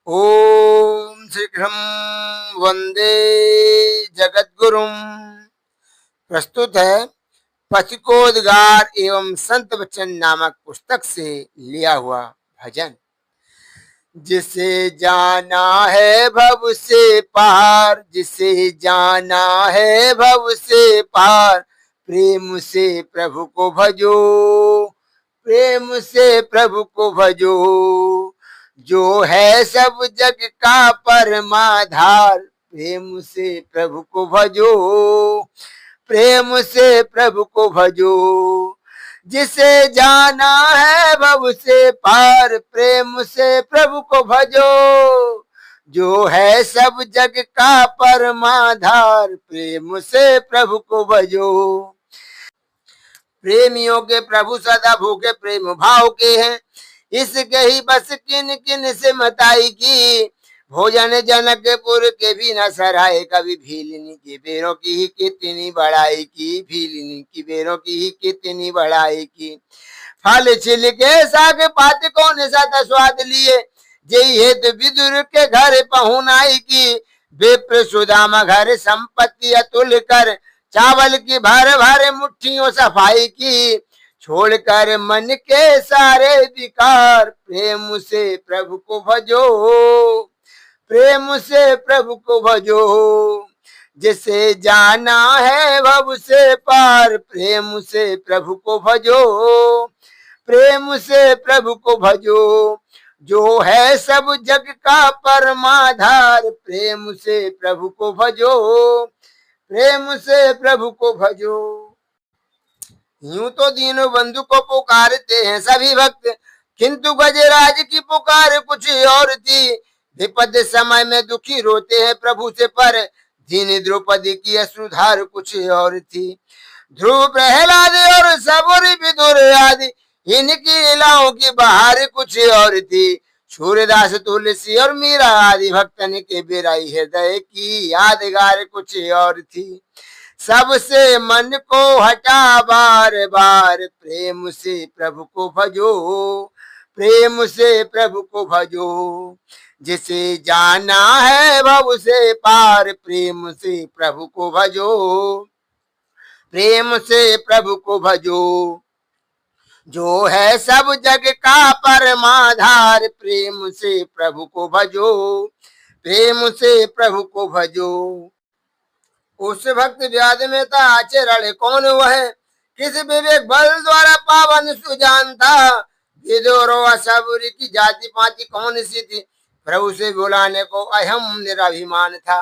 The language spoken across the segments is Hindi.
ओम श्री कृष्ण वंदे जगद्गुरुम। प्रस्तुत है पथिकोद्गार एवं संत वचन नामक पुस्तक से लिया हुआ भजन। जिसे जाना है भव से पार, जिसे जाना है भव से पार, प्रेम से प्रभु को भजो, प्रेम से प्रभु को भजो। जो है सब जग का परमाधार, प्रेम से प्रभु को भजो, प्रेम से प्रभु को भजो। जिसे जाना है भव से पार, प्रेम से प्रभु को भजो। जो है सब जग का परमाधार, प्रेम से प्रभु को भजो। प्रेमियों के प्रभु सदा भूखे प्रेम भाव के हैं, इसके ही बस किन किन से मताई की। भोजन जनकपुर के भी न सराय, कभी भीलनी की बेरों की ही कितनी बड़ाई की, भीलनी की बेरों की ही कितनी बड़ाई की। फल छिलके साग पात कौन सा स्वाद लिए, जय हेतु विदुर के घर पहुनाई की। विप्र सुदामा घर संपत्ति अतुल कर, चावल की भर भर मुट्ठियों सफाई की। छोड़कर मन के सारे विकार, प्रेम से प्रभु को भजो, प्रेम से प्रभु को भजो। जिसे जाना है भव से पार, प्रेम से प्रभु को भजो, प्रेम से प्रभु को भजो। जो है सब जग का परमाधार, प्रेम से प्रभु को भजो, प्रेम से प्रभु को भजो। यूं तो दीनों बंधु को पुकारते हैं सभी भक्त, किंतु गजराज की पुकार कुछ और थी। विपद समय में दुखी रोते हैं प्रभु से पर, दीन द्रौपदी की अश्रुधार कुछ और थी। ध्रुव प्रहलाद और सबुर विदुर आदि, इनकी लीलाओं की बहार कुछ और थी। सूर्यदास तुलसी और मीरा आदि भक्तन के बिराई हृदय की यादगार कुछ और थी। सबसे मन को हटा बार बार, प्रेम से प्रभु को भजो, प्रेम से प्रभु को भजो। जिसे जाना है भव से पार, प्रेम से प्रभु को भजो, प्रेम से प्रभु को भजो। जो है सब जग का परमाधार, प्रेम से प्रभु को भजो, प्रेम से प्रभु को भजो। उस भक्त व्याध में था आचरण कौन वह, किस विवेक बल द्वारा पावन सुजान था। विदुर सबुरी की जाति पाति कौन सी थी, प्रभु से बुलाने को अहम निराभिमान था।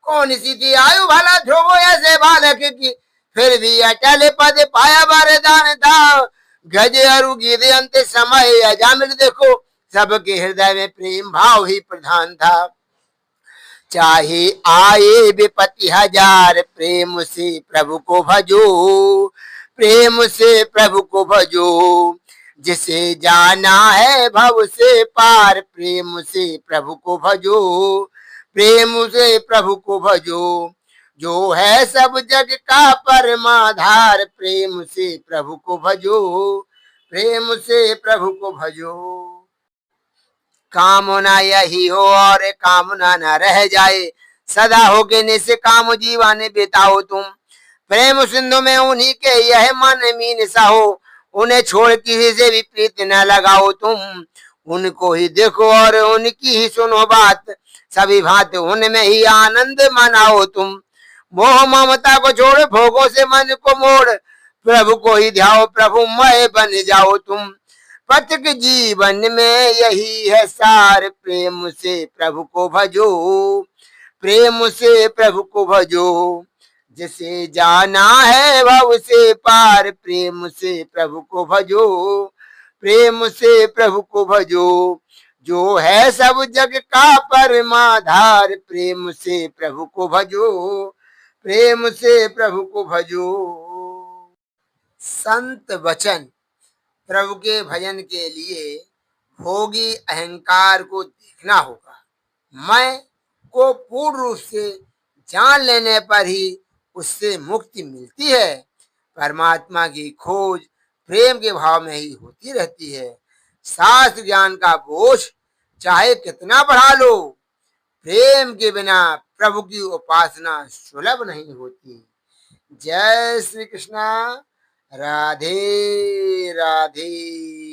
कौन सी थी आयु भला ध्रुव ऐसे बालक की, फिर भी अटल पद पाया वरदान था। गज अरु गिद अंत समय अजामिल देखो, सबके हृदय में प्रेम भाव ही प्रधान था। चाहे आए विपत्ति हजार, प्रेम से प्रभु को भजो, प्रेम से प्रभु को भजो। जिसे जाना है भव से पार, प्रेम से प्रभु को भजो, प्रेम से प्रभु को भजो। जो है सब जग का परमाधार, प्रेम से प्रभु को भजो, प्रेम से प्रभु को भजो। कामना यही हो और कामना न रह जाए, सदा हो के निष्काम जीवन बिताओ तुम। प्रेम सिंधु में उन्हीं के यह मन मीन सा हो, उन्हें छोड़ किसी से भी प्रीत न लगाओ तुम। उनको ही देखो और उनकी ही सुनो बात, सभी भांति उनमें ही आनंद मनाओ तुम। मोह ममता को छोड़ भोगों से मन को मोड़, प्रभु को ही ध्याओ, प्रभु मय बन जाओ तुम। पथिक जीवन में यही है सार, प्रेम से प्रभु को भजो, प्रेम से प्रभु को भजो। जिसे जाना है भव से पार, प्रेम से प्रभु को भजो, प्रेम से प्रभु को भजो। जो है सब जग का परमाधार, प्रेम से प्रभु को भजो, प्रेम से प्रभु को भजो। संत वचन। प्रभु के भजन के लिए भोगी अहंकार को देखना होगा। मैं को पूर्ण रूप से जान लेने पर ही उससे मुक्ति मिलती है। परमात्मा की खोज प्रेम के भाव में ही होती रहती है। शास्त्र ज्ञान का बोझ चाहे कितना बढ़ा लो, प्रेम के बिना प्रभु की उपासना सुलभ नहीं होती। जय श्री कृष्णा। राधे राधे।